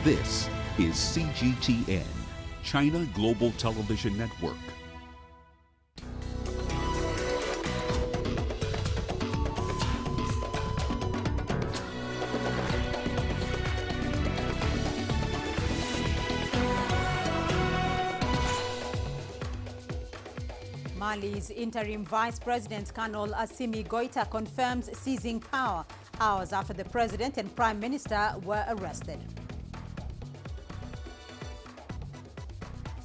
This is CGTN, China Global Television Network. Mali's interim Vice President Colonel Assimi Goïta confirms seizing power hours after the President and Prime Minister were arrested.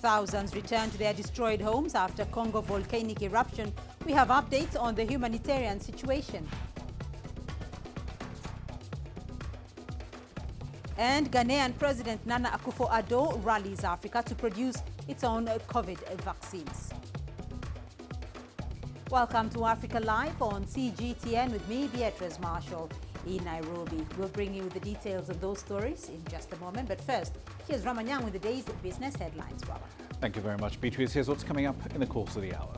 Thousands returned to their destroyed homes after Congo volcanic eruption. We have updates on the humanitarian situation. And Ghanaian President Nana Akufo-Addo rallies Africa to produce its own COVID vaccines. Welcome to Africa Live on CGTN with me, Beatrice Marshall, in Nairobi. We'll bring you the details of those stories in just a moment. But first, here's Ramanyang with the day's business headlines. Rama. Thank you very much, Beatrice. Here's what's coming up in the course of the hour.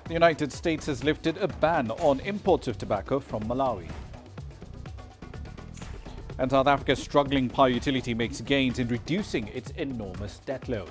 The United States has lifted a ban on imports of tobacco from Malawi. And South Africa's struggling power utility makes gains in reducing its enormous debt load.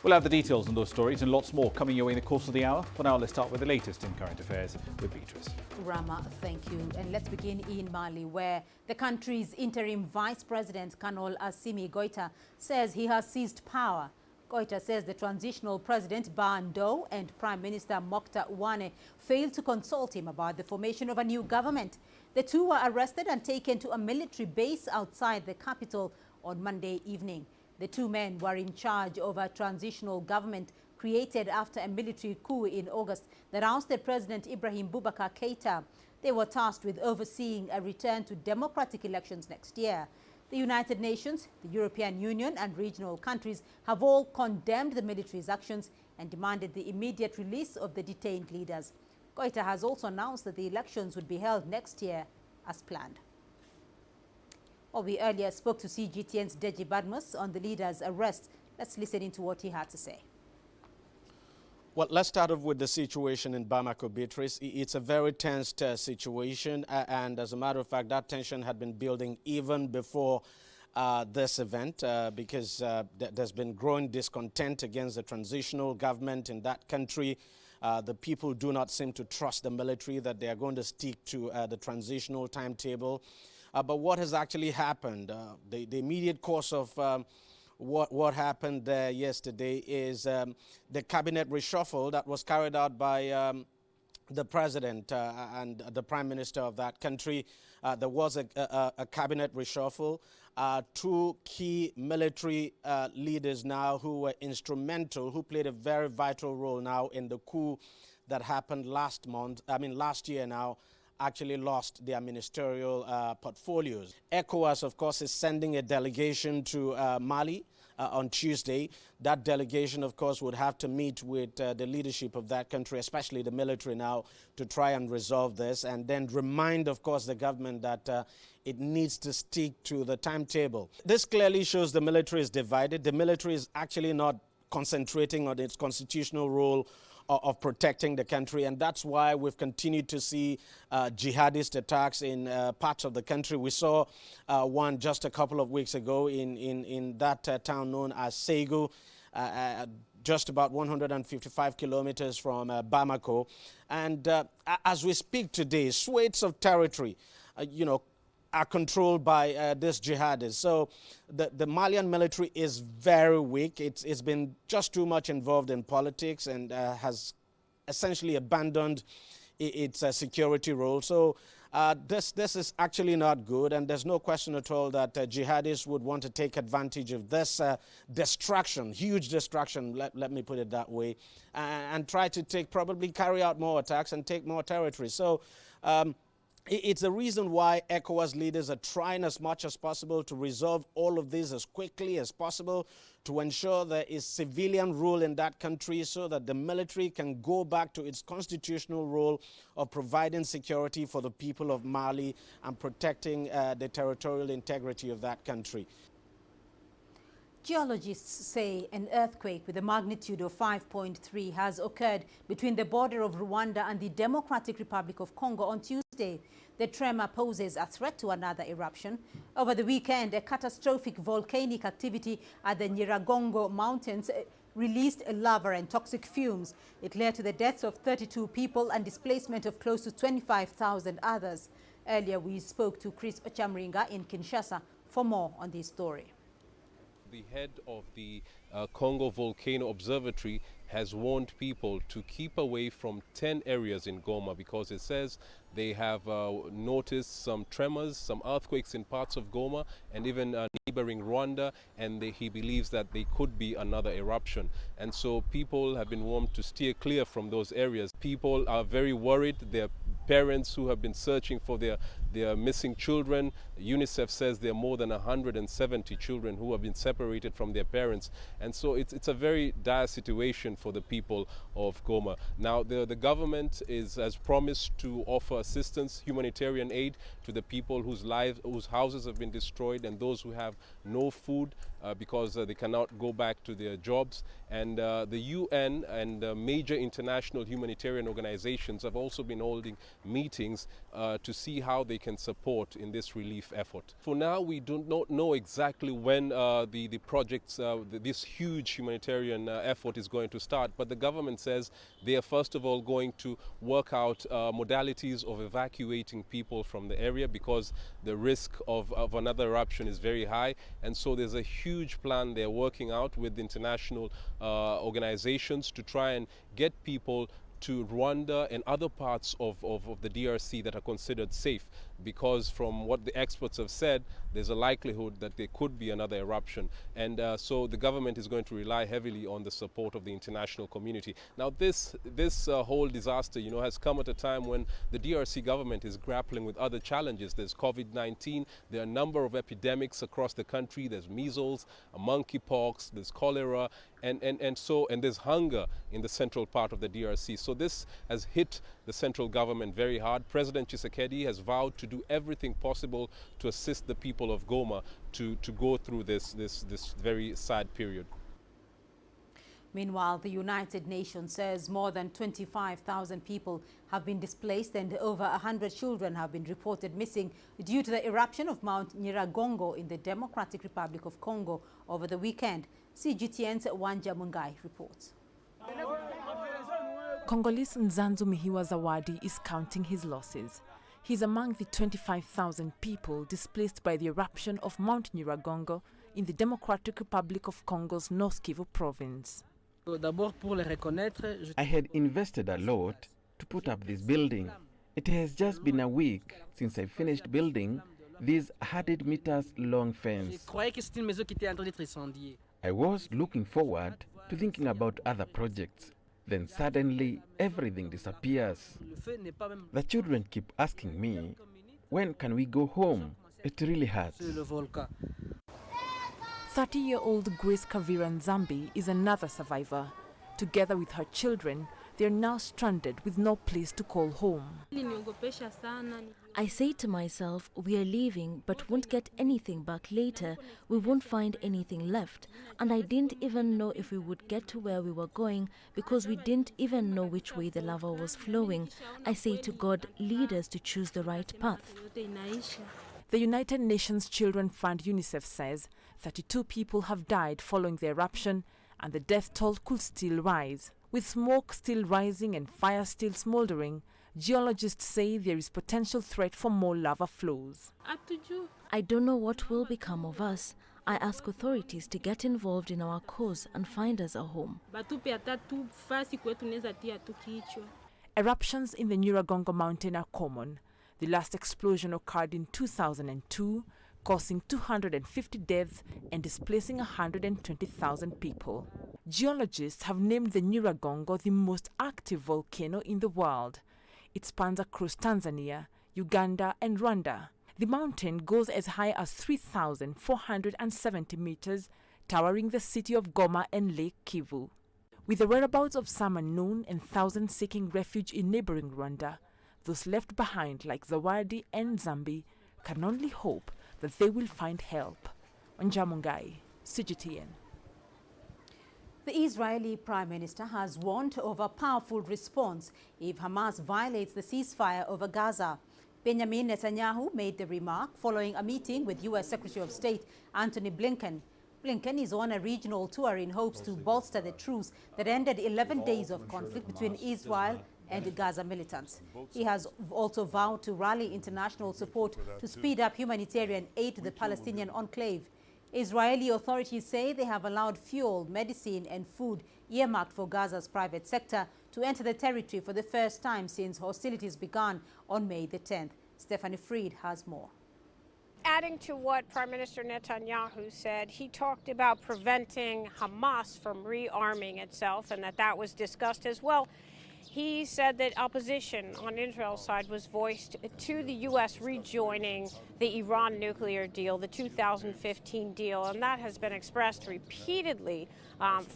We'll have the details on those stories and lots more coming your way in the course of the hour. For now, let's start with the latest in current affairs with Beatrice. Rama, thank you. And let's begin in Mali, where the country's interim Vice President, Colonel Assimi Goïta, says he has seized power. Goïta says the transitional President Bando and Prime Minister Mokta Wane failed to consult him about the formation of a new government. The two were arrested and taken to a military base outside the capital on Monday evening. The two men were in charge of a transitional government created after a military coup in August that ousted President Ibrahim Boubacar Keïta. They were tasked with overseeing a return to democratic elections next year. The United Nations, the European Union and regional countries have all condemned the military's actions and demanded the immediate release of the detained leaders. Goïta has also announced that the elections would be held next year as planned. Well, we earlier spoke to CGTN's Deji Badmus on the leader's arrest. Let's listen into what he had to say. Well, let's start off with the situation in Bamako, Beatrice. It's a very tense situation, and as a matter of fact, that tension had been building even before this event because there's been growing discontent against the transitional government in that country. The people do not seem to trust the military, that they are going to stick to the transitional timetable. But what has actually happened, the immediate course of what happened there yesterday is the cabinet reshuffle that was carried out by the president and the prime minister of that country. There was a cabinet reshuffle. Two key military leaders now who were instrumental, who played a very vital role now in the coup that happened last year now, actually lost their ministerial portfolios. ECOWAS, of course, is sending a delegation to Mali on Tuesday. That delegation, of course, would have to meet with the leadership of that country, especially the military now, to try and resolve this and then remind, of course, the government that it needs to stick to the timetable. This clearly shows the military is divided. The military is actually not concentrating on its constitutional role of protecting the country, and that's why we've continued to see jihadist attacks in parts of the country. We saw one just a couple of weeks ago in that town known as Segu, just about 155 kilometers from Bamako. And as we speak today, swathes of territory, are controlled by this jihadists. So the Malian military is very weak. It's been just too much involved in politics and has essentially abandoned its security role. So this is actually not good, and there's no question at all that jihadists would want to take advantage of this distraction, huge distraction, let me put it that way, and try to probably carry out more attacks and take more territory. So it's the reason why ECOWAS leaders are trying as much as possible to resolve all of this as quickly as possible to ensure there is civilian rule in that country so that the military can go back to its constitutional role of providing security for the people of Mali and protecting the territorial integrity of that country. Geologists say an earthquake with a magnitude of 5.3 has occurred between the border of Rwanda and the Democratic Republic of Congo on Tuesday. The tremor poses a threat to another eruption. Over the weekend, a catastrophic volcanic activity at the Nyiragongo Mountains released lava and toxic fumes. It led to the deaths of 32 people and displacement of close to 25,000 others. Earlier, we spoke to Chris Ochamringa in Kinshasa for more on this story. The head of the Congo Volcano Observatory has warned people to keep away from 10 areas in Goma because it says they have noticed some tremors, some earthquakes in parts of Goma and even neighboring Rwanda, and he believes that they could be another eruption. And so people have been warned to steer clear from those areas. People are very worried. Their parents who have been searching for their missing children. UNICEF says there are more than 170 children who have been separated from their parents. And so it's a very dire situation for the people of Goma. Now the government has promised to offer assistance, humanitarian aid to the people whose houses have been destroyed and those who have no food because they cannot go back to their jobs. And the UN and major international humanitarian organizations have also been holding meetings to see how they can support in this relief effort. For now, we do not know exactly when the projects, this huge humanitarian effort is going to start, but the government says they are first of all going to work out modalities of evacuating people from the area because the risk of another eruption is very high. And so there's a huge plan they're working out with international organizations to try and get people to Rwanda and other parts of the DRC that are considered safe, because from what the experts have said, there's a likelihood that there could be another eruption. And so the government is going to rely heavily on the support of the international community. Now this whole disaster, has come at a time when the DRC government is grappling with other challenges. There's COVID-19, there are a number of epidemics across the country. There's measles, monkeypox, there's cholera, and there's hunger in the central part of the DRC. So this has hit the central government very hard. President Tshisekedi has vowed to do everything possible to assist the people of Goma to go through this very sad period. Meanwhile, the United Nations says more than 25,000 people have been displaced and over 100 children have been reported missing due to the eruption of Mount Nyiragongo in the Democratic Republic of Congo over the weekend. CGTN's Wanja Mungai reports. Congolese Nzanzu Mihiwa Zawadi is counting his losses. He's among the 25,000 people displaced by the eruption of Mount Nyiragongo in the Democratic Republic of Congo's North Kivu province. I had invested a lot to put up this building. It has just been a week since I finished building this 100 meters long fence. I was looking forward to thinking about other projects. Then suddenly everything disappears. The children keep asking me, when can we go home? It really hurts. 30-year-old Grace Kavira Nzambi is another survivor. Together with her children, they are now stranded with no place to call home. I say to myself, we are leaving but won't get anything back later. We won't find anything left. And I didn't even know if we would get to where we were going because we didn't even know which way the lava was flowing. I say to God, lead us to choose the right path. The United Nations Children Fund UNICEF says 32 people have died following the eruption and the death toll could still rise. With smoke still rising and fire still smoldering, geologists say there is potential threat for more lava flows. I don't know what will become of us. I ask authorities to get involved in our cause and find us a home. Eruptions in the Nyiragongo mountain are common. The last explosion occurred in 2002, causing 250 deaths and displacing 120,000 people. Geologists have named the Nyiragongo the most active volcano in the world. It spans across Tanzania, Uganda and Rwanda. The mountain goes as high as 3,470 meters, towering the city of Goma and Lake Kivu. With the whereabouts of some unknown and thousands seeking refuge in neighboring Rwanda, those left behind like Zawadi and Nzambi can only hope that they will find help. Onjamungai, CGTN. The Israeli Prime Minister has warned of a powerful response if Hamas violates the ceasefire over Gaza. Benjamin Netanyahu made the remark following a meeting with U.S. Secretary of State Antony Blinken. Blinken is on a regional tour in hopes to bolster the truce that ended 11 days of conflict between Israel and Gaza militants. He has also vowed to rally international support to speed up humanitarian aid to the Palestinian enclave. Israeli authorities say they have allowed fuel, medicine and food earmarked for Gaza's private sector to enter the territory for the first time since hostilities began on May the 10th. Stephanie Freed has more. Adding to what Prime Minister Netanyahu said, he talked about preventing Hamas from rearming itself and that was discussed as well. He said that opposition on Israel's side was voiced to the U.S. rejoining the Iran nuclear deal, the 2015 deal, and that has been expressed repeatedly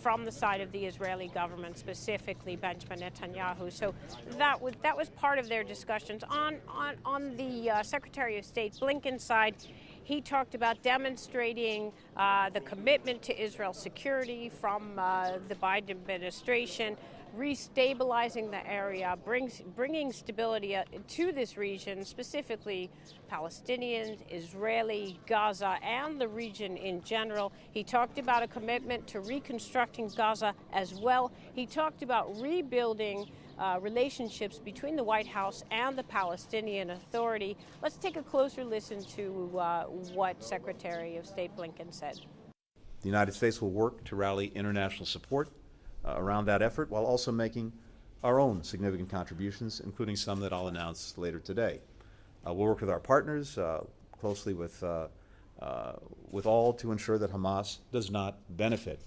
from the side of the Israeli government, specifically Benjamin Netanyahu. So that was part of their discussions. On the Secretary of State Blinken's side, he talked about demonstrating the commitment to Israel's security from the Biden administration, restabilizing the area, bringing stability to this region, specifically Palestinians, Israeli, Gaza, and the region in general. He talked about a commitment to reconstructing Gaza as well. He talked about rebuilding relationships between the White House and the Palestinian Authority. Let's take a closer listen to what Secretary of State Blinken said. The United States will work to rally international support around that effort, while also making our own significant contributions, including some that I'll announce later today. We'll work with our partners closely with all to ensure that Hamas does not benefit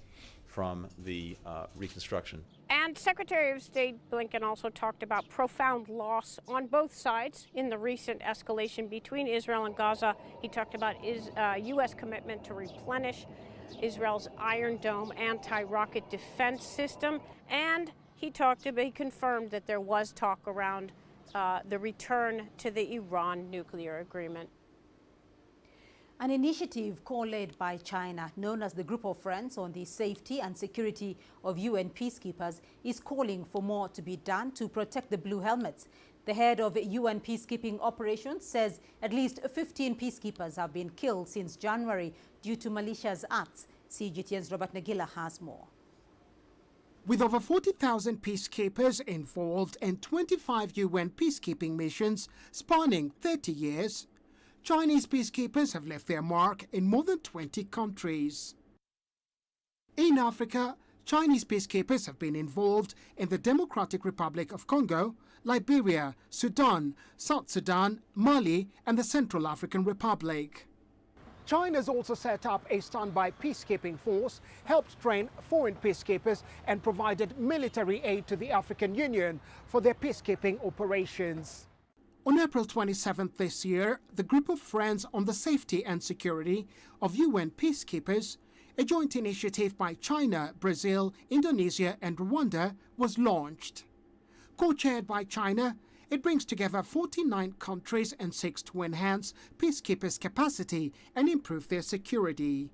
from the reconstruction. And Secretary of State Blinken also talked about profound loss on both sides in the recent escalation between Israel and Gaza. He talked about U.S. commitment to replenish Israel's Iron Dome anti-rocket defense system, and he confirmed that there was talk around the return to the Iran nuclear agreement. An initiative co-led by China, known as the Group of Friends on the Safety and Security of UN Peacekeepers, is calling for more to be done to protect the blue helmets. The head of UN peacekeeping operations says at least 15 peacekeepers have been killed since January due to malicious acts. CGTN's Robert Nagila has more. With over 40,000 peacekeepers involved in 25 UN peacekeeping missions spanning 30 years, Chinese peacekeepers have left their mark in more than 20 countries. In Africa, Chinese peacekeepers have been involved in the Democratic Republic of Congo, Liberia, Sudan, South Sudan, Mali, and the Central African Republic. China has also set up a standby peacekeeping force, helped train foreign peacekeepers, and provided military aid to the African Union for their peacekeeping operations. On April 27th this year, the Group of Friends on the Safety and Security of UN Peacekeepers, a joint initiative by China, Brazil, Indonesia, and Rwanda, was launched. Co-chaired by China, it brings together 49 countries and seeks to enhance peacekeepers' capacity and improve their security.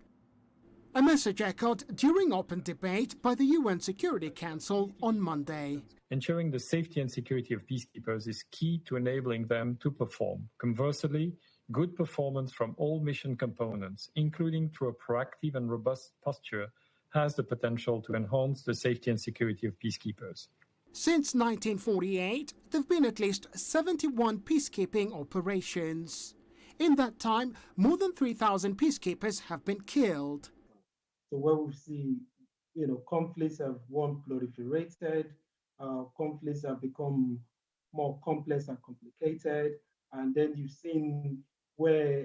A message echoed during open debate by the UN Security Council on Monday. Ensuring the safety and security of peacekeepers is key to enabling them to perform. Conversely, good performance from all mission components, including through a proactive and robust posture, has the potential to enhance the safety and security of peacekeepers. Since 1948, there have been at least 71 peacekeeping operations. In that time, more than 3,000 peacekeepers have been killed. So where we see, conflicts have proliferated, conflicts have become more complex and complicated, and then you've seen where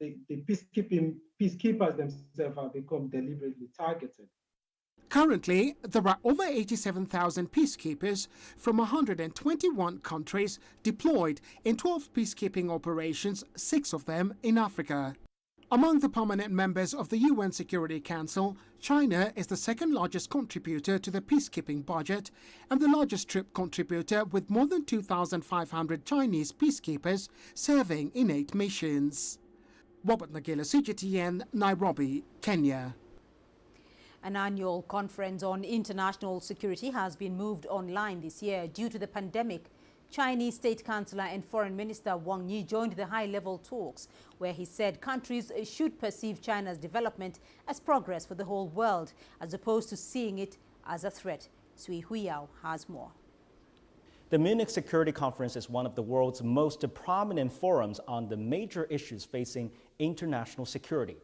the peacekeepers themselves have become deliberately targeted. Currently, there are over 87,000 peacekeepers from 121 countries deployed in 12 peacekeeping operations, 6 of them in Africa. Among the permanent members of the UN Security Council, China is the second largest contributor to the peacekeeping budget and the largest troop contributor, with more than 2,500 Chinese peacekeepers serving in 8 missions. Robert Nagila, CGTN, Nairobi, Kenya. An annual conference on international security has been moved online this year due to the pandemic. Chinese State Councillor and Foreign Minister Wang Yi joined the high-level talks, where he said countries should perceive China's development as progress for the whole world, as opposed to seeing it as a threat. Sui Huyao has more. The Munich Security Conference is one of the world's most prominent forums on the major issues facing international security.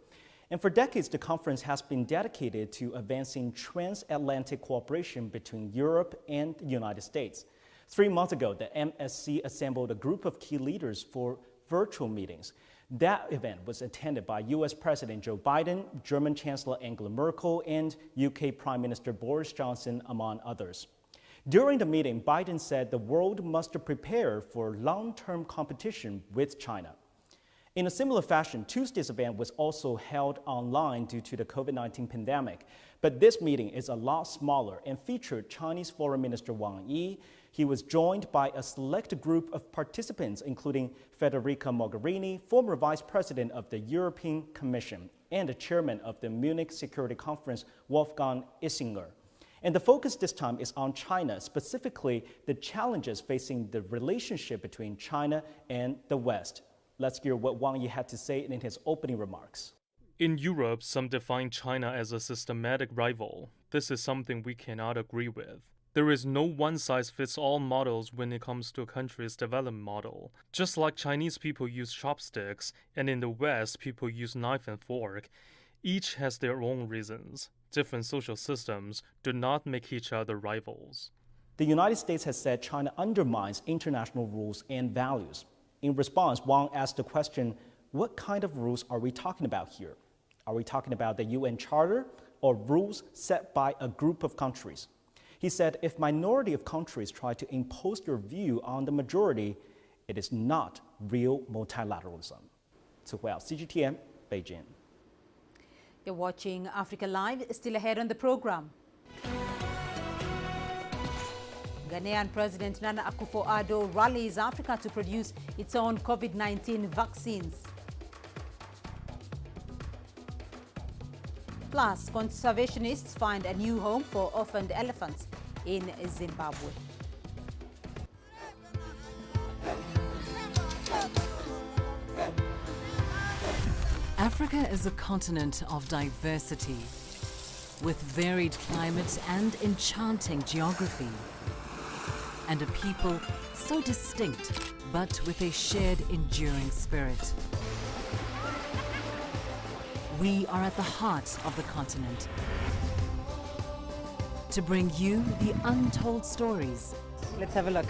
And for decades, the conference has been dedicated to advancing transatlantic cooperation between Europe and the United States. 3 months ago, the MSC assembled a group of key leaders for virtual meetings. That event was attended by U.S. President Joe Biden, German Chancellor Angela Merkel, and UK Prime Minister Boris Johnson, among others. During the meeting, Biden said the world must prepare for long-term competition with China. In a similar fashion, Tuesday's event was also held online due to the COVID-19 pandemic. But this meeting is a lot smaller and featured Chinese Foreign Minister Wang Yi. He was joined by a select group of participants, including Federica Mogherini, former Vice President of the European Commission, and the Chairman of the Munich Security Conference, Wolfgang Ischinger. And the focus this time is on China, specifically the challenges facing the relationship between China and the West. Let's hear what Wang Yi had to say in his opening remarks. In Europe, some define China as a systematic rival. This is something we cannot agree with. There is no one-size-fits-all models when it comes to a country's development model. Just like Chinese people use chopsticks, and in the West, people use knife and fork, each has their own reasons. Different social systems do not make each other rivals. The United States has said China undermines international rules and values. In response, Wang asked the question, what kind of rules are we talking about here? Are we talking about the UN Charter or rules set by a group of countries? He said if minority of countries try to impose their view on the majority, it is not real multilateralism. CGTN, Beijing. You're watching Africa Live. Still ahead on the program. Ghanaian President Nana Akufo-Addo rallies Africa to produce its own COVID-19 vaccines. Plus, conservationists find a new home for orphaned elephants in Zimbabwe. Africa is a continent of diversity, with varied climates and enchanting geography, and a people so distinct, but with a shared enduring spirit. We are at the heart of the continent to bring you the untold stories. Let's have a look.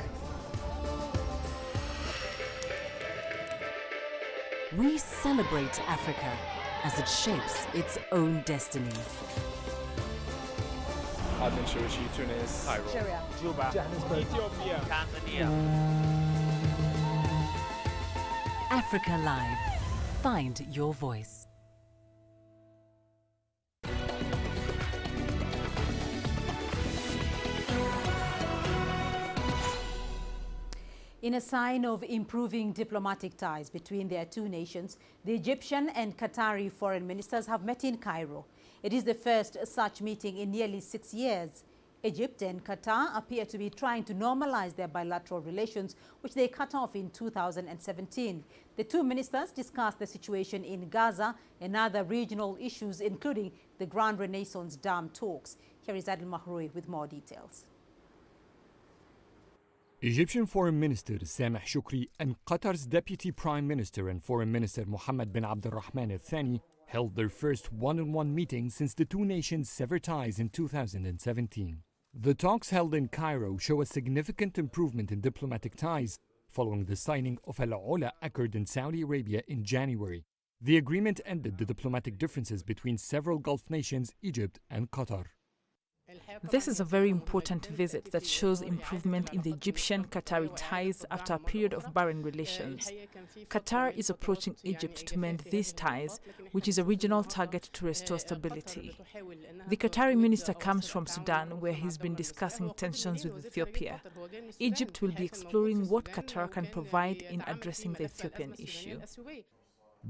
We celebrate Africa as it shapes its own destiny. Tunis, Cairo, Syria, Juba, Johannesburg, Ethiopia, Tanzania. Africa Live. Find your voice. In a sign of improving diplomatic ties between their two nations, the Egyptian and Qatari foreign ministers have met in Cairo. It is the first such meeting in nearly 6 years. Egypt and Qatar appear to be trying to normalize their bilateral relations, which they cut off in 2017. The two ministers discussed the situation in Gaza and other regional issues, including the Grand Renaissance Dam talks. Here is Adil Mahroui with more details. Egyptian Foreign Minister Sameh Shoukry and Qatar's Deputy Prime Minister and Foreign Minister Mohammed bin Abdulrahman Al Thani held their first one-on-one meeting since the two nations severed ties in 2017. The talks held in Cairo show a significant improvement in diplomatic ties following the signing of Al Ula Accord in Saudi Arabia in January. The agreement ended the diplomatic differences between several Gulf nations, Egypt and Qatar. This is a very important visit that shows improvement in the Egyptian-Qatari ties after a period of barren relations. Qatar is approaching Egypt to mend these ties, which is a regional target to restore stability. The Qatari minister comes from Sudan, where he's been discussing tensions with Ethiopia. Egypt will be exploring what Qatar can provide in addressing the Ethiopian issue.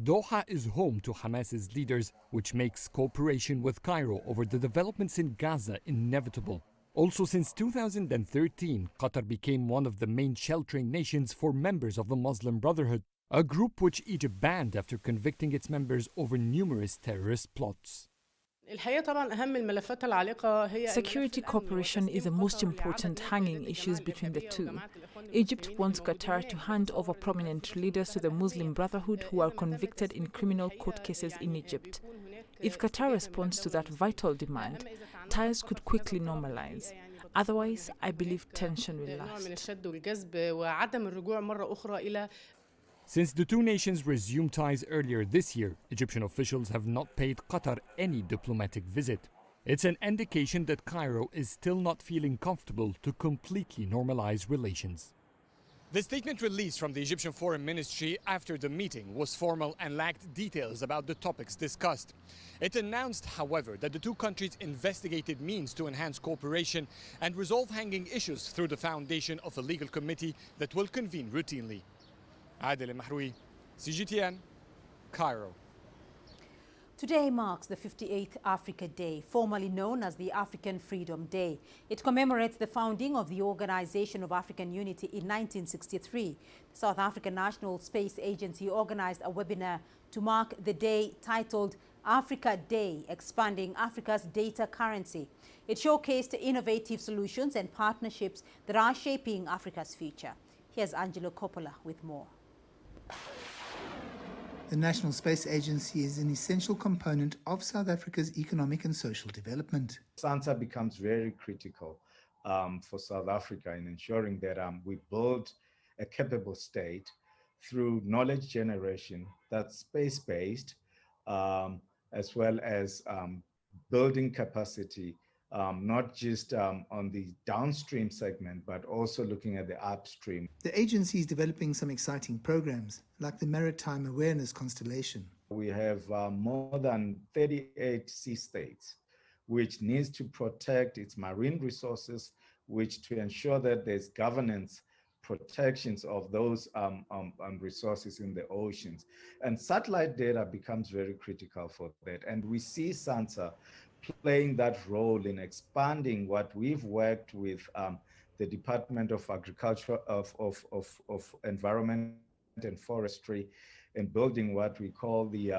Doha is home to Hamas's leaders, which makes cooperation with Cairo over the developments in Gaza inevitable. Also, since 2013, Qatar became one of the main sheltering nations for members of the Muslim Brotherhood, a group which Egypt banned after convicting its members over numerous terrorist plots. Security cooperation is the most important hanging issues between the two. Egypt wants Qatar to hand over prominent leaders to the Muslim Brotherhood who are convicted in criminal court cases in Egypt. If Qatar responds to that vital demand, ties could quickly normalize. Otherwise, I believe tension will last. Since the two nations resumed ties earlier this year, Egyptian officials have not paid Qatar any diplomatic visit. It's an indication that Cairo is still not feeling comfortable to completely normalize relations. The statement released from the Egyptian Foreign Ministry after the meeting was formal and lacked details about the topics discussed. It announced, however, that the two countries investigated means to enhance cooperation and resolve hanging issues through the foundation of a legal committee that will convene routinely. Adel Mahroui, CGTN, Cairo. Today marks the 58th Africa Day, formerly known as the African Freedom Day. It commemorates the founding of the Organization of African Unity in 1963. The South African National Space Agency organized a webinar to mark the day titled Africa Day, Expanding Africa's Data Currency. It showcased innovative solutions and partnerships that are shaping Africa's future. Here's Angelo Coppola with more. The National Space Agency is an essential component of South Africa's economic and social development. SANSA becomes very critical for South Africa in ensuring that we build a capable state through knowledge generation that's space-based, as well as building capacity, not just on the downstream segment, but also looking at the upstream. The agency is developing some exciting programs, like the Maritime Awareness Constellation. We have more than 38 sea states, which needs to protect its marine resources, which to ensure that there's governance protections of those resources in the oceans. And satellite data becomes very critical for that. And we see SANSA playing that role in expanding what we've worked with the Department of Agriculture, of Environment and Forestry, in building what we call the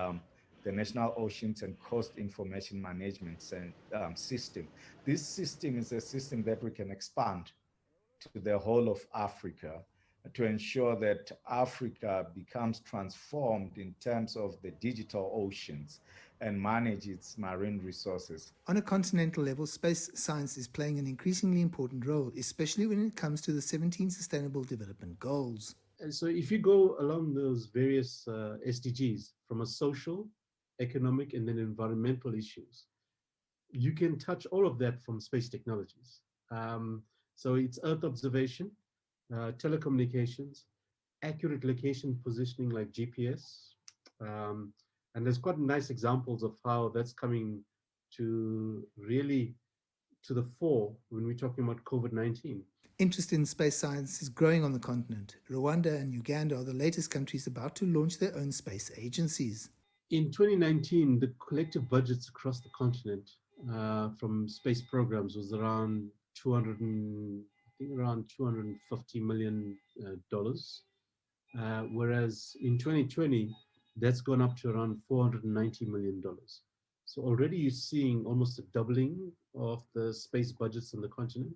National Oceans and Coast Information Management System. This system is a system that we can expand to the whole of Africa to ensure that Africa becomes transformed in terms of the digital oceans and manage its marine resources. On a continental level, space science is playing an increasingly important role, especially when it comes to the 17 Sustainable Development Goals. And so if you go along those various SDGs from a social, economic, and then environmental issues, you can touch all of that from space technologies. So it's Earth observation, telecommunications, accurate location positioning like GPS, and there's quite nice examples of how that's coming to really to the fore when we're talking about COVID-19. Interest in space science is growing on the continent. Rwanda and Uganda are the latest countries about to launch their own space agencies. In 2019, the collective budgets across the continent from space programs was around $250 million, whereas in 2020, that's gone up to around $490 million. So already you're seeing almost a doubling of the space budgets on the continent,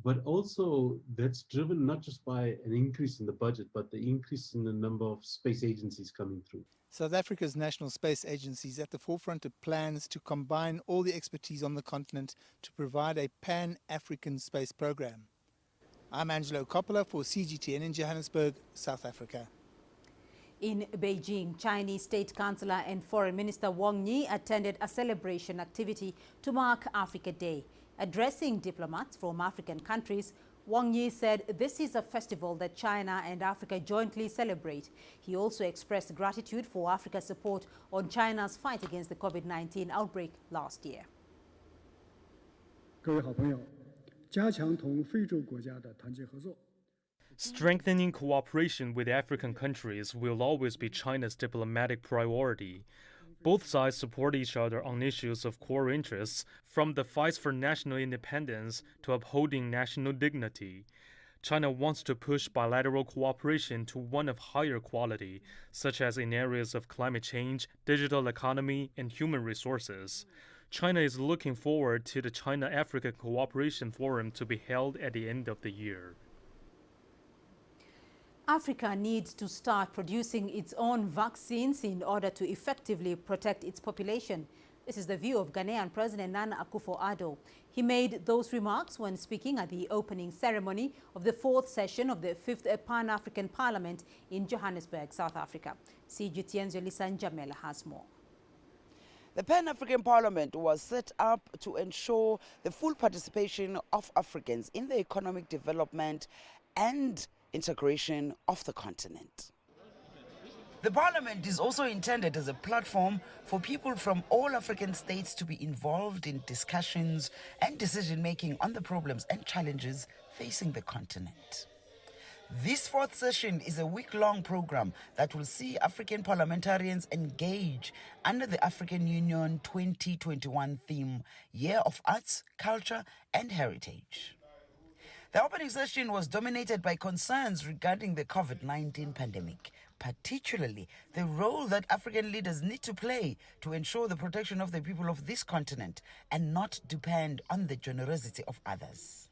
but also that's driven not just by an increase in the budget, but the increase in the number of space agencies coming through. South Africa's National Space Agency is at the forefront of plans to combine all the expertise on the continent to provide a pan-African space program. I'm Angelo Coppola for CGTN in Johannesburg, South Africa. In Beijing, Chinese State Councillor and Foreign Minister Wang Yi attended a celebration activity to mark Africa Day. Addressing diplomats from African countries, Wang Yi said this is a festival that China and Africa jointly celebrate. He also expressed gratitude for Africa's support on China's fight against the COVID-19 outbreak last year. 各位好朋友，加强同非洲国家的团结合作。 Strengthening cooperation with African countries will always be China's diplomatic priority. Both sides support each other on issues of core interests, from the fight for national independence to upholding national dignity. China wants to push bilateral cooperation to one of higher quality, such as in areas of climate change, digital economy, and human resources. China is looking forward to the China-Africa Cooperation Forum to be held at the end of the year. Africa needs to start producing its own vaccines in order to effectively protect its population. This is the view of Ghanaian President Nana Akufo-Addo. He made those remarks when speaking at the opening ceremony of the 4th session of the 5th Pan-African Parliament in Johannesburg, South Africa. CGTN's Yolisa Njamela has more. The Pan-African Parliament was set up to ensure the full participation of Africans in the economic development and integration of the continent. The Parliament is also intended as a platform for people from all African states to be involved in discussions and decision-making on the problems and challenges facing the continent. This 4th session is a week-long program that will see African parliamentarians engage under the African Union 2021 theme, Year of Arts, Culture and Heritage. The opening session was dominated by concerns regarding the COVID-19 pandemic, particularly the role that African leaders need to play to ensure the protection of the people of this continent and not depend on the generosity of others.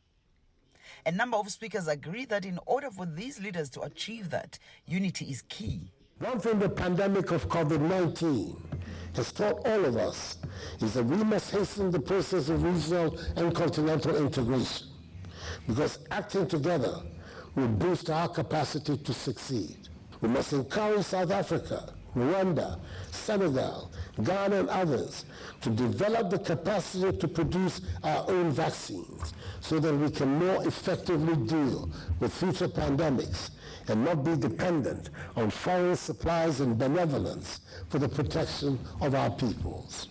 A number of speakers agree that in order for these leaders to achieve that, unity is key. One thing the pandemic of COVID-19 has taught all of us is that we must hasten the process of regional and continental integration, because acting together will boost our capacity to succeed. We must encourage South Africa, Rwanda, Senegal, Ghana and others to develop the capacity to produce our own vaccines so that we can more effectively deal with future pandemics and not be dependent on foreign supplies and benevolence for the protection of our peoples.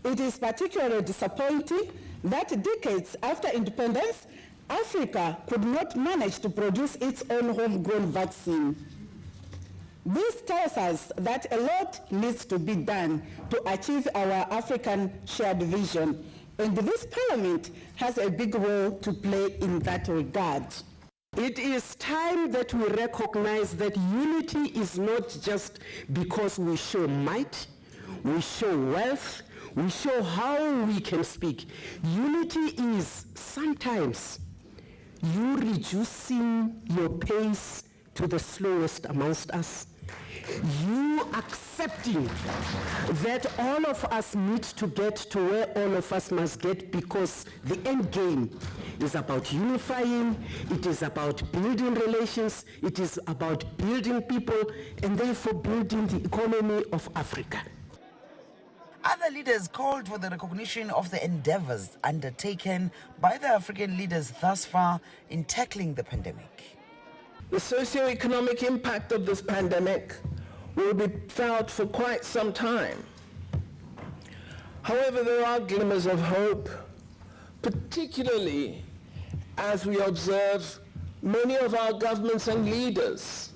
It is particularly disappointing that decades after independence, Africa could not manage to produce its own homegrown vaccine. This tells us that a lot needs to be done to achieve our African shared vision, and this Parliament has a big role to play in that regard. It is time that we recognize that unity is not just because we show might, we show wealth, we show how we can speak. Unity is sometimes you reducing your pace to the slowest amongst us. You accepting that all of us need to get to where all of us must get, because the end game is about unifying, it is about building relations, it is about building people, and therefore building the economy of Africa. Other leaders called for the recognition of the endeavors undertaken by the African leaders thus far in tackling the pandemic. The socio-economic impact of this pandemic will be felt for quite some time. However, there are glimmers of hope, particularly as we observe many of our governments and leaders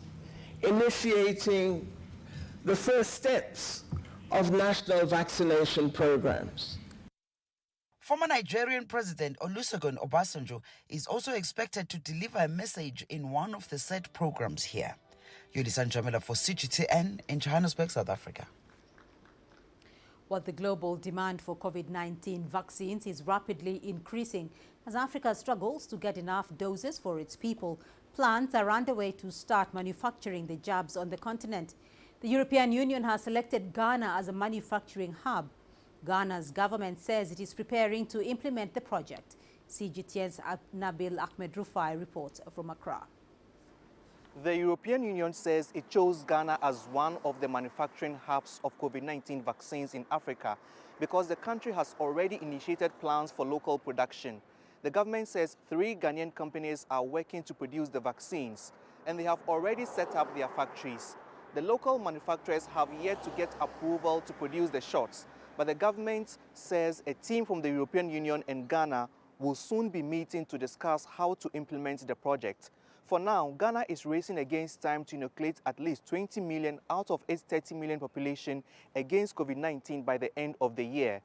initiating the first steps of national vaccination programs. Former Nigerian President Olusegun Obasanjo is also expected to deliver a message in one of the set programs here. Yolisa Njamela for CGTN in Johannesburg, South Africa. Well, the global demand for COVID-19 vaccines is rapidly increasing as Africa struggles to get enough doses for its people. Plans are underway to start manufacturing the jabs on the continent. The European Union has selected Ghana as a manufacturing hub. Ghana's government says it is preparing to implement the project. CGTN's Nabil Ahmed Rufai reports from Accra. The European Union says it chose Ghana as one of the manufacturing hubs of COVID-19 vaccines in Africa because the country has already initiated plans for local production. The government says 3 Ghanaian companies are working to produce the vaccines, and they have already set up their factories. The local manufacturers have yet to get approval to produce the shots, but the government says a team from the European Union and Ghana will soon be meeting to discuss how to implement the project. For now, Ghana is racing against time to inoculate at least 20 million out of its 30 million population against COVID-19 by the end of the year.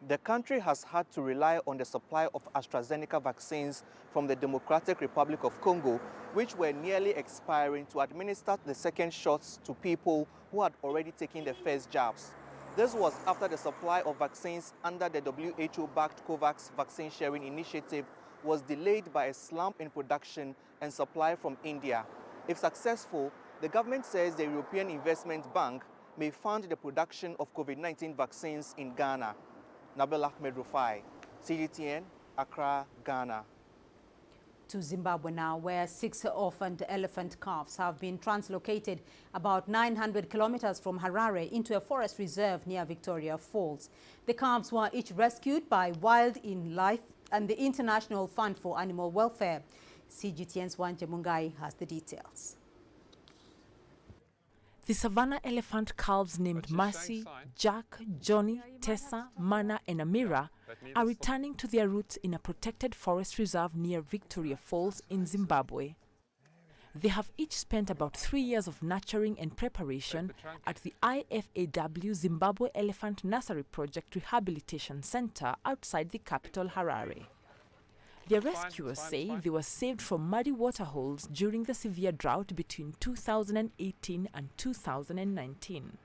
The country has had to rely on the supply of AstraZeneca vaccines from the Democratic Republic of Congo, which were nearly expiring, to administer the second shots to people who had already taken the first jabs. This was after the supply of vaccines under the WHO-backed COVAX vaccine sharing initiative was delayed by a slump in production and supply from India. If successful, the government says the European Investment Bank may fund the production of COVID-19 vaccines in Ghana. Nabil Ahmed Rufai, CGTN, Accra, Ghana. To Zimbabwe now, where 6 orphaned elephant calves have been translocated about 900 kilometers from Harare into a forest reserve near Victoria Falls. The calves were each rescued by Wild in Life and the International Fund for Animal Welfare. CGTN's Wanje Mungai has the details. The savannah elephant calves named Mercy, Jack, Johnny, Tessa, Mana and Amira are returning to their roots in a protected forest reserve near Victoria Falls in Zimbabwe. They have each spent about 3 years of nurturing and preparation at the IFAW Zimbabwe Elephant Nursery Project Rehabilitation Center outside the capital Harare. Their rescuers say they were saved from muddy waterholes during the severe drought between 2018 and 2019.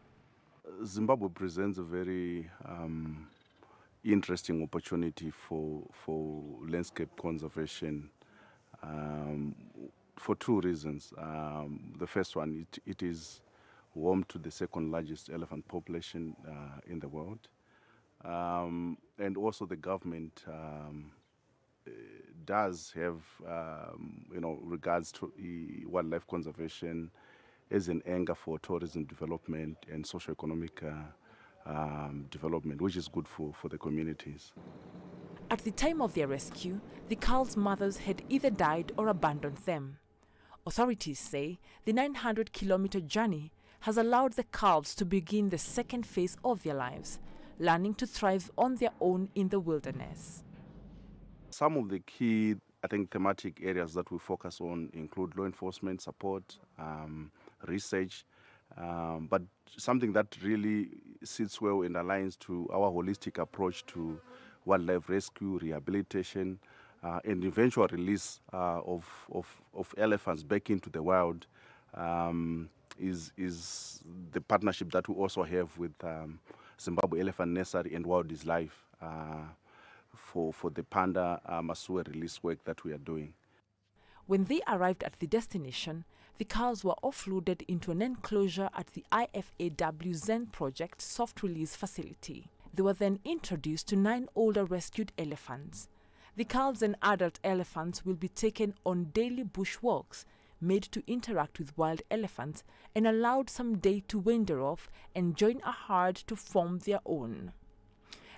Zimbabwe presents a very interesting opportunity for landscape conservation for 2 reasons. The first one, it is home to the second largest elephant population in the world. And also the government does have, regards to wildlife conservation as an anchor for tourism development and socio-economic development, which is good for the communities. At the time of their rescue, the calves' mothers had either died or abandoned them. Authorities say the 900-kilometer journey has allowed the calves to begin the second phase of their lives, learning to thrive on their own in the wilderness. Some of the key, thematic areas that we focus on include law enforcement support, research, but something that really sits well and aligns to our holistic approach to wildlife rescue, rehabilitation, and eventual release of elephants back into the wild is the partnership that we also have with Zimbabwe Elephant Nursery and Wildlife for the panda Masua release work that we are doing. When they arrived at the destination, the calves were offloaded into an enclosure at the IFAW Zen Project soft release facility. They were then introduced to 9 older rescued elephants. The calves and adult elephants will be taken on daily bush walks, made to interact with wild elephants, and allowed some day to wander off and join a herd to form their own.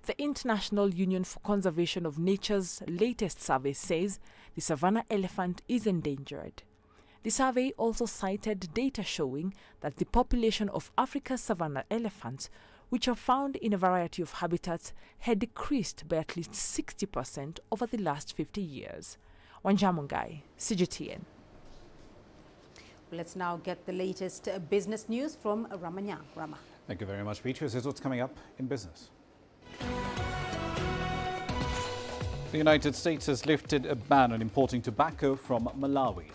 The International Union for Conservation of Nature's latest survey says the savanna elephant is endangered. The survey also cited data showing that the population of Africa's savanna elephants, which are found in a variety of habitats, had decreased by at least 60% over the last 50 years. Wanjamungai, CGTN. Let's now get the latest business news from Ramanya. Rama. Thank you very much, Beatrice. Here's what's coming up in business. The United States has lifted a ban on importing tobacco from Malawi.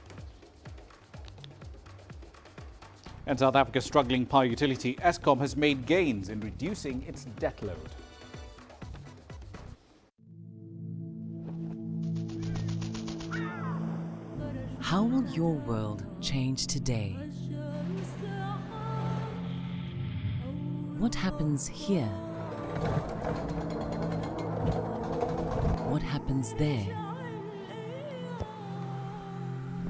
And South Africa's struggling power utility Eskom has made gains in reducing its debt load. How will your world change today? What happens here? What happens there?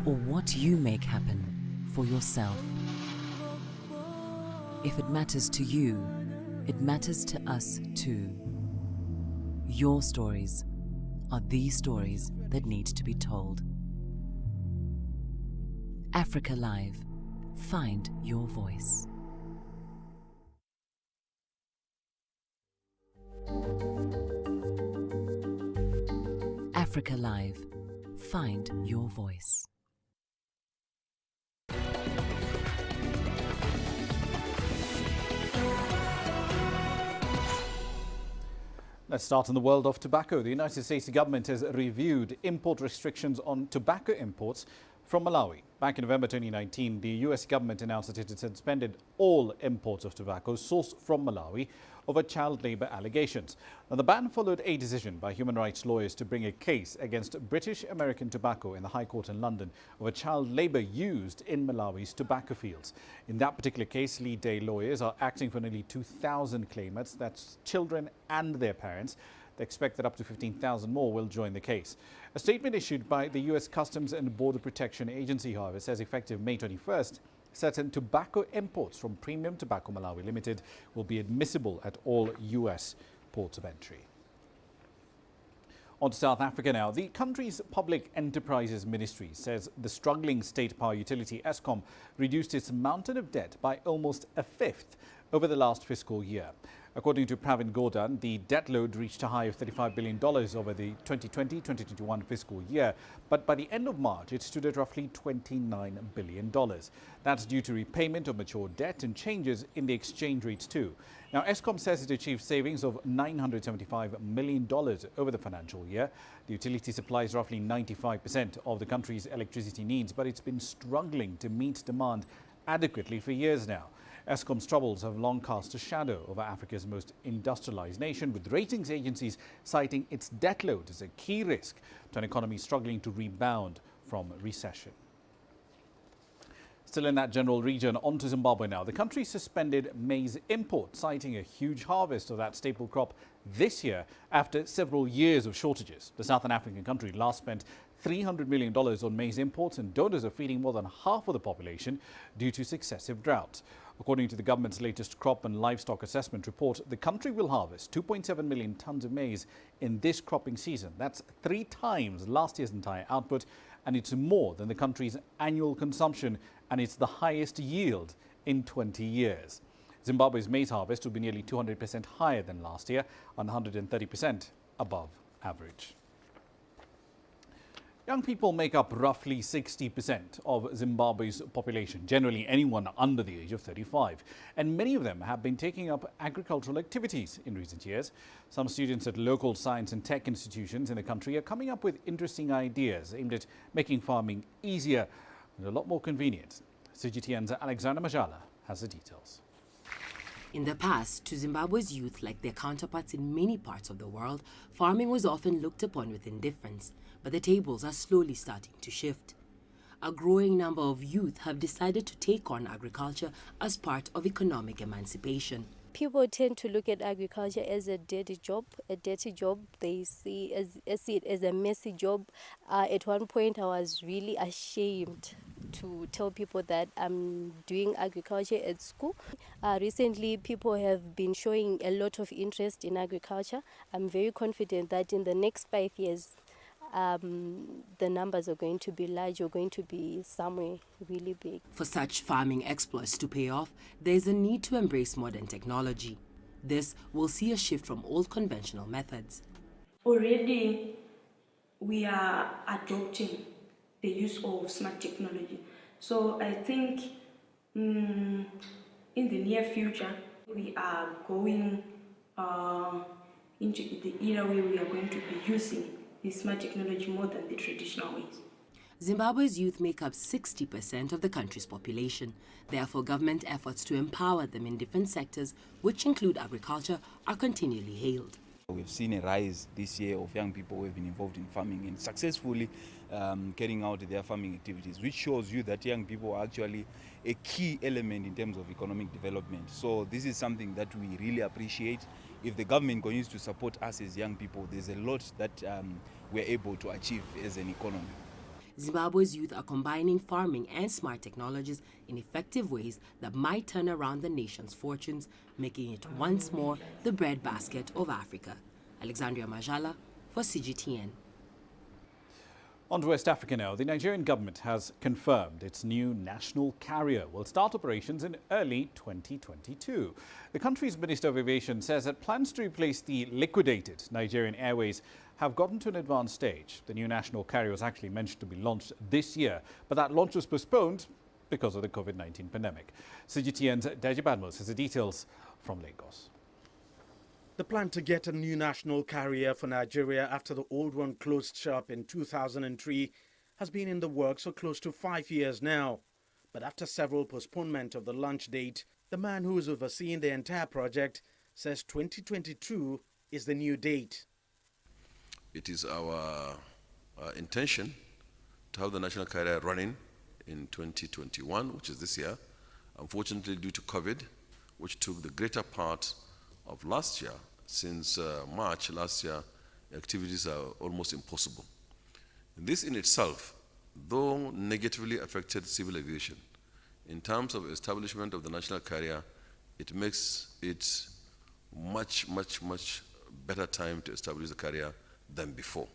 Or what you make happen for yourself? If it matters to you, it matters to us too. Your stories are the stories that need to be told. Africa Live. Find your voice. Africa Live. Find your voice. Let's start in the world of tobacco. The United States government has reviewed import restrictions on tobacco imports from Malawi. Back in November 2019, the U.S. government announced that it had suspended all imports of tobacco sourced from Malawi over child labour allegations. Now, the ban followed a decision by human rights lawyers to bring a case against British American Tobacco in the High Court in London over child labour used in Malawi's tobacco fields. In that particular case, lead day lawyers are acting for nearly 2,000 claimants, that's children and their parents. They expect that up to 15,000 more will join the case. A statement issued by the U.S. Customs and Border Protection Agency, however, says effective May 21st, certain tobacco imports from Premium Tobacco Malawi Limited will be admissible at all U.S. ports of entry. On to South Africa now. The country's Public Enterprises Ministry says the struggling state power utility Eskom reduced its mountain of debt by almost a fifth over the last fiscal year. According to Pravin Gordhan, the debt load reached a high of $35 billion over the 2020-2021 fiscal year, but by the end of March, it stood at roughly $29 billion. That's due to repayment of mature debt and changes in the exchange rates too. Now, Eskom says it achieved savings of $975 million over the financial year. The utility supplies roughly 95% of the country's electricity needs, but it's been struggling to meet demand adequately for years now. Eskom's troubles have long cast a shadow over Africa's most industrialized nation, with ratings agencies citing its debt load as a key risk to an economy struggling to rebound from recession. Still in that general region, on to Zimbabwe now. The country suspended maize imports, citing a huge harvest of that staple crop this year after several years of shortages. The Southern African country last spent $300 million on maize imports, and donors are feeding more than half of the population due to successive droughts. According to the government's latest crop and livestock assessment report, the country will harvest 2.7 million tons of maize in this cropping season. That's 3 times last year's entire output, and it's more than the country's annual consumption, and it's the highest yield in 20 years. Zimbabwe's maize harvest will be nearly 200% higher than last year and 130% above average. Young people make up roughly 60% of Zimbabwe's population, generally anyone under the age of 35. And many of them have been taking up agricultural activities in recent years. Some students at local science and tech institutions in the country are coming up with interesting ideas aimed at making farming easier and a lot more convenient. CGTN's Alexandra Majala has the details. In the past, to Zimbabwe's youth, like their counterparts in many parts of the world, farming was often looked upon with indifference. But the tables are slowly starting to shift. A growing number of youth have decided to take on agriculture as part of economic emancipation. People tend to look at agriculture as a dirty job. They see it as a messy job. At one point, I was really ashamed to tell people that I'm doing agriculture at school. Recently, people have been showing a lot of interest in agriculture. I'm very confident that in the next 5 years, the numbers are going to be large, or going to be somewhere really big. For such farming exploits to pay off, there is a need to embrace modern technology. This will see a shift from old conventional methods. Already, we are adopting the use of smart technology. So I think in the near future, we are going into the era where we are going to be using the smart technology more than the traditional ways. Zimbabwe's youth make up 60% of the country's population. Therefore, government efforts to empower them in different sectors, which include agriculture, are continually hailed. We've seen a rise this year of young people who have been involved in farming and successfully carrying out their farming activities, which shows you that young people are actually a key element in terms of economic development. So this is something that we really appreciate. If the government continues to support us as young people, there's a lot that we're able to achieve as an economy. Zimbabwe's youth are combining farming and smart technologies in effective ways that might turn around the nation's fortunes, making it once more the breadbasket of Africa. Alexandra Majala for CGTN. On to West Africa now. The Nigerian government has confirmed its new national carrier will start operations in early 2022. The country's Minister of Aviation says that plans to replace the liquidated Nigerian Airways have gotten to an advanced stage. The new national carrier was actually mentioned to be launched this year, but that launch was postponed because of the COVID-19 pandemic. CGTN's Deji Badmos has the details from Lagos. The plan to get a new national carrier for Nigeria after the old one closed shop in 2003 has been in the works for close to 5 years now. But after several postponements of the launch date, the man who is overseeing the entire project says 2022 is the new date. It is our intention to have the national carrier running in 2021, which is this year. Unfortunately, due to COVID, which took the greater part of last year, since March last year, activities are almost impossible. This in itself, though negatively affected civil aviation, in terms of establishment of the national carrier, it makes it much better time to establish the carrier than before.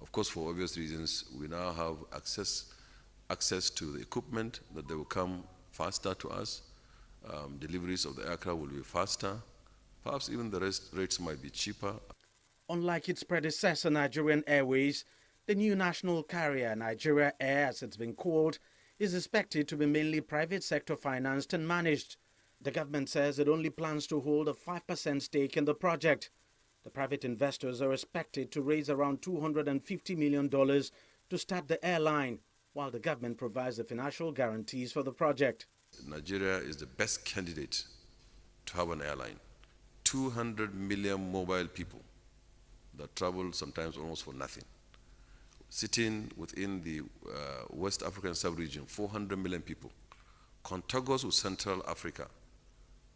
Of course, for obvious reasons, we now have access to the equipment, that they will come faster to us. Deliveries of the aircraft will be faster. Perhaps even the rates might be cheaper. Unlike its predecessor, Nigerian Airways, the new national carrier, Nigeria Air as it's been called, is expected to be mainly private sector financed and managed. The government says it only plans to hold a 5% stake in the project. The private investors are expected to raise around $250 million to start the airline, while the government provides the financial guarantees for the project. Nigeria is the best candidate to have an airline. 200 million mobile people that travel sometimes almost for nothing. Sitting within the West African sub-region, 400 million people. Contiguous with Central Africa,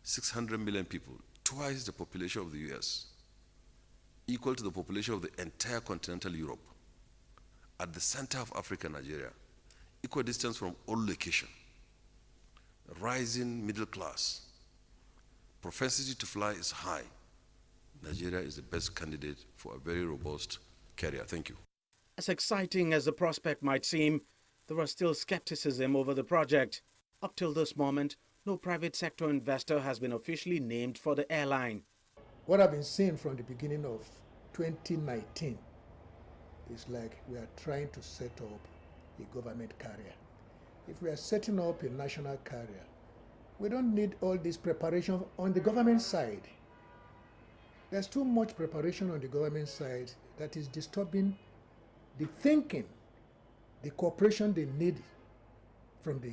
600 million people, twice the population of the US, equal to the population of the entire continental Europe. At the center of Africa, Nigeria, equal distance from all location, rising middle class, propensity to fly is high. Nigeria is the best candidate for a very robust carrier. Thank you. As exciting as the prospect might seem, there are still skepticism over the project. Up till this moment, no private sector investor has been officially named for the airline. What I've been seeing from the beginning of 2019 is like we are trying to set up a government carrier. If we are setting up a national carrier, we don't need all this preparation on the government side. There's too much preparation on the government side that is disturbing the thinking, the cooperation they need from the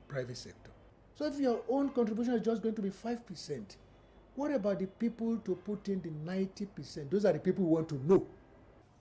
private sector. So if your own contribution is just going to be 5%, what about the people to put in the 90%? Those are the people who want to know.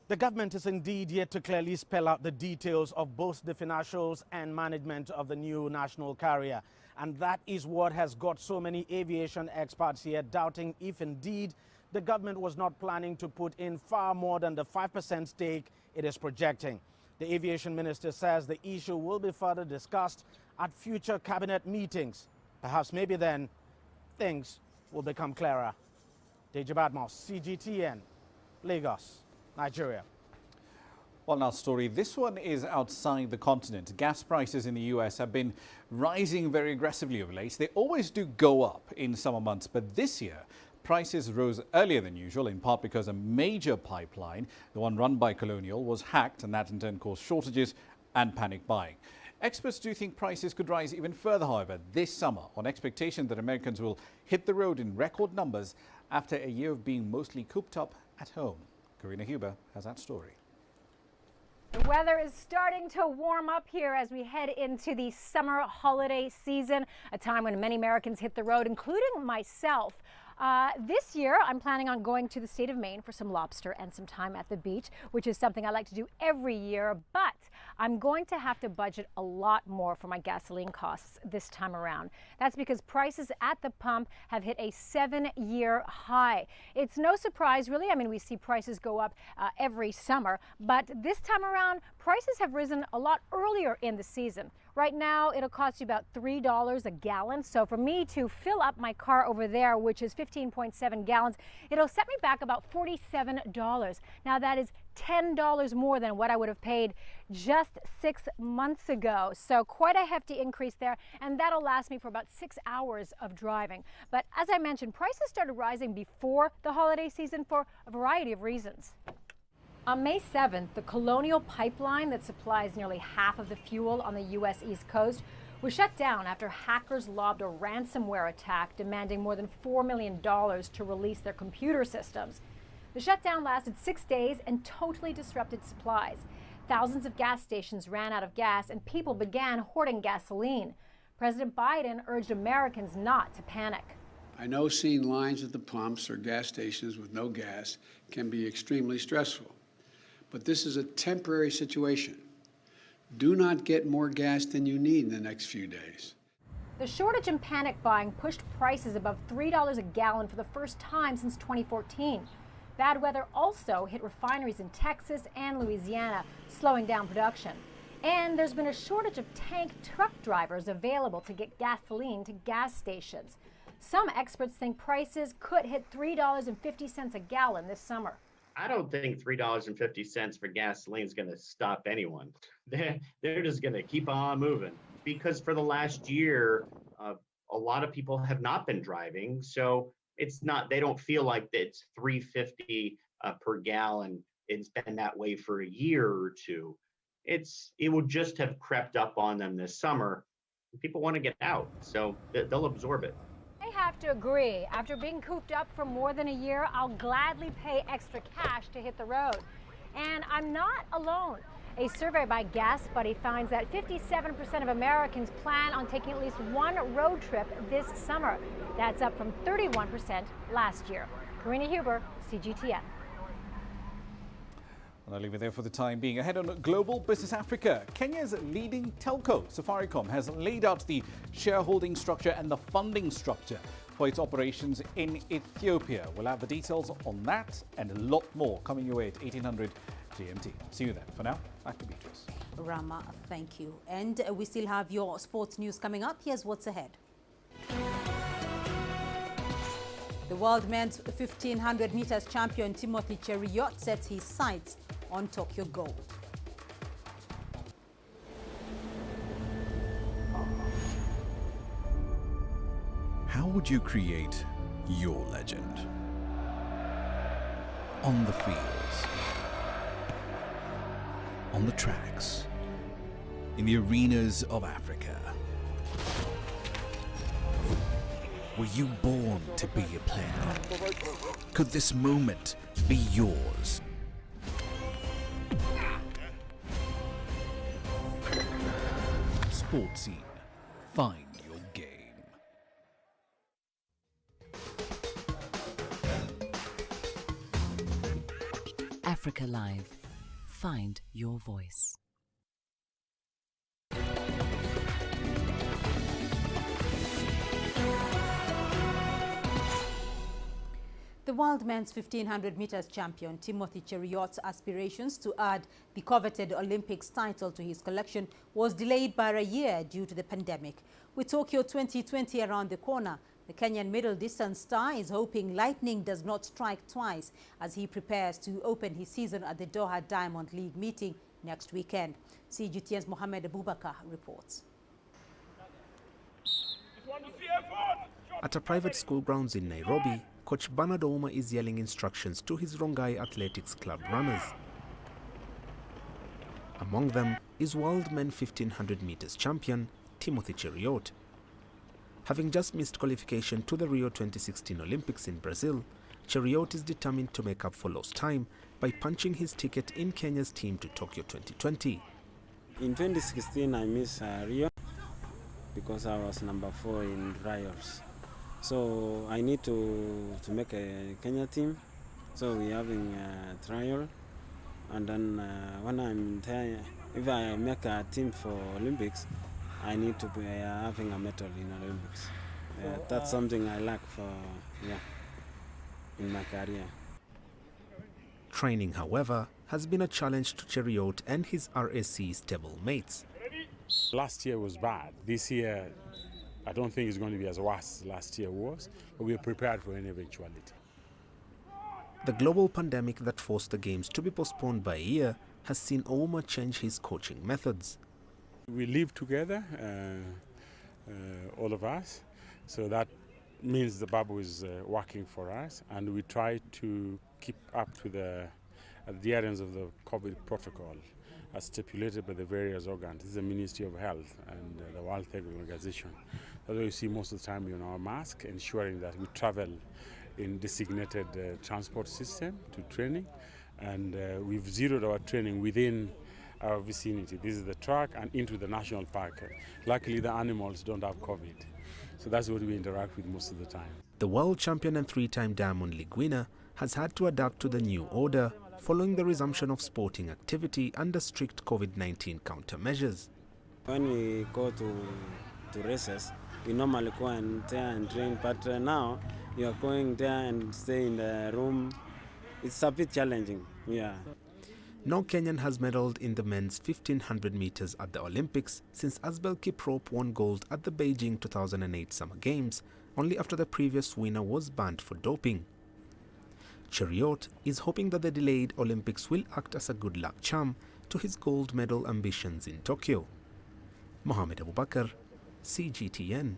The government is indeed yet to clearly spell out the details of both the financials and management of the new national carrier. And that is what has got so many aviation experts here doubting if indeed the government was not planning to put in far more than the 5% stake it is projecting. The aviation minister says the issue will be further discussed at future cabinet meetings. Perhaps maybe then things will become clearer. Deji Badmos, CGTN, Lagos, Nigeria. Well, our story, this one is outside the continent. Gas prices in the US have been rising very aggressively of late. They always do go up in summer months, but this year prices rose earlier than usual, in part because a major pipeline, the one run by Colonial, was hacked, and that in turn caused shortages and panic buying. Experts do think prices could rise even further, however, this summer, on expectation that Americans will hit the road in record numbers after a year of being mostly cooped up at home. Karina Huber has that story. The weather is starting to warm up here as we head into the summer holiday season, a time when many Americans hit the road, including myself. This year, I'm planning on going to the state of Maine for some lobster and some time at the beach, which is something I like to do every year, but I'm going to have to budget a lot more for my gasoline costs this time around. That's because prices at the pump have hit a 7-year high. It's no surprise, really. I mean, we see prices go up every summer, but this time around, prices have risen a lot earlier in the season. Right now, it'll cost you about $3 a gallon. So for me to fill up my car over there, which is 15.7 gallons, it'll set me back about $47. Now that is $10 more than what I would have paid just 6 months ago. So quite a hefty increase there, and that'll last me for about 6 hours of driving. But as I mentioned, prices started rising before the holiday season for a variety of reasons. On May 7th, the Colonial Pipeline that supplies nearly half of the fuel on the U.S. East Coast was shut down after hackers lobbed a ransomware attack demanding more than $4 million to release their computer systems. The shutdown lasted 6 days and totally disrupted supplies. Thousands of gas stations ran out of gas and people began hoarding gasoline. President Biden urged Americans not to panic. I know seeing lines at the pumps or gas stations with no gas can be extremely stressful, but this is a temporary situation. Do not get more gas than you need in the next few days. The shortage and panic buying pushed prices above $3 a gallon for the first time since 2014. Bad weather also hit refineries in Texas and Louisiana, slowing down production. And there's been a shortage of tank truck drivers available to get gasoline to gas stations. Some experts think prices could hit $3.50 a gallon this summer. I don't think $3.50 for gasoline is going to stop anyone. They're just going to keep on moving, because for the last year, a lot of people have not been driving. So it's not, they don't feel like it's $3.50 per gallon. It's been that way for a year or two. It will just have crept up on them this summer. People want to get out, so they'll absorb it. I have to agree. After being cooped up for more than a year, I'll gladly pay extra cash to hit the road. And I'm not alone. A survey by Gas Buddy finds that 57% of Americans plan on taking at least one road trip this summer. That's up from 31% last year. Karina Huber, CGTN. And I'll leave it there for the time being. Ahead on Global Business Africa, Kenya's leading telco, Safaricom, has laid out the shareholding structure and the funding structure for its operations in Ethiopia. We'll have the details on that and a lot more coming your way at 1800 GMT. See you then. For now, back to Beatrice. Rama, thank you. And we still have your sports news coming up. Here's what's ahead. The world men's 1500 meters champion Timothy Cheruiyot sets his sights on Tokyo gold. How would you create your legend? On the fields, on the tracks, in the arenas of Africa. Were you born to be a player? Could this moment be yours? Sports Scene. Find your game. Africa Live. Find your voice. The world men's 1500 meters champion Timothy Cheruiyot's aspirations to add the coveted Olympics title to his collection was delayed by a year due to the pandemic. With Tokyo 2020 around the corner, the Kenyan middle distance star is hoping lightning does not strike twice as he prepares to open his season at the Doha Diamond League meeting next weekend. CGTN's Mohamed Abubakar reports. At a private school grounds in Nairobi, Coach Bernard Ouma is yelling instructions to his Rongai Athletics Club runners. Among them is world men 1500 meters champion Timothy Cheruiyot. Having just missed qualification to the Rio 2016 Olympics in Brazil, Cheruiyot is determined to make up for lost time by punching his ticket in Kenya's team to Tokyo 2020. In 2016 I missed Rio because I was number 4 in trials. So I need to make a Kenya team. So we're having a trial, and then when I'm there, if I make a team for Olympics, I need to be having a medal in Olympics. That's something I lack for, in my career. Training, however, has been a challenge to Cheruiyot and his RAC stable mates. Last year was bad. This year, I don't think it's going to be as worse as last year was, but we are prepared for any eventuality. The global pandemic that forced the games to be postponed by a year has seen Ouma change his coaching methods. We live together, all of us, so that means the bubble is working for us, and we try to keep up to the adherence of the COVID protocol as stipulated by the various organs. This is the Ministry of Health and the World Health Organization. That's why you see most of the time our mask, ensuring that we travel in designated transport system to training, and we've zeroed our training within our vicinity. This is the track and into the national park. Luckily, the animals don't have COVID, so that's what we interact with most of the time. The world champion and three-time Diamond League winner has had to adapt to the new order following the resumption of sporting activity under strict COVID-19 countermeasures. When we go to races, we normally go and there and train, but now you are going there and stay in the room. It's a bit challenging, yeah. No Kenyan has medalled in the men's 1500 meters at the Olympics since Asbel Kiprop won gold at the Beijing 2008 Summer Games, only after the previous winner was banned for doping. Cheriot is hoping that the delayed Olympics will act as a good luck charm to his gold medal ambitions in Tokyo. Mohamed Abubakar, CGTN.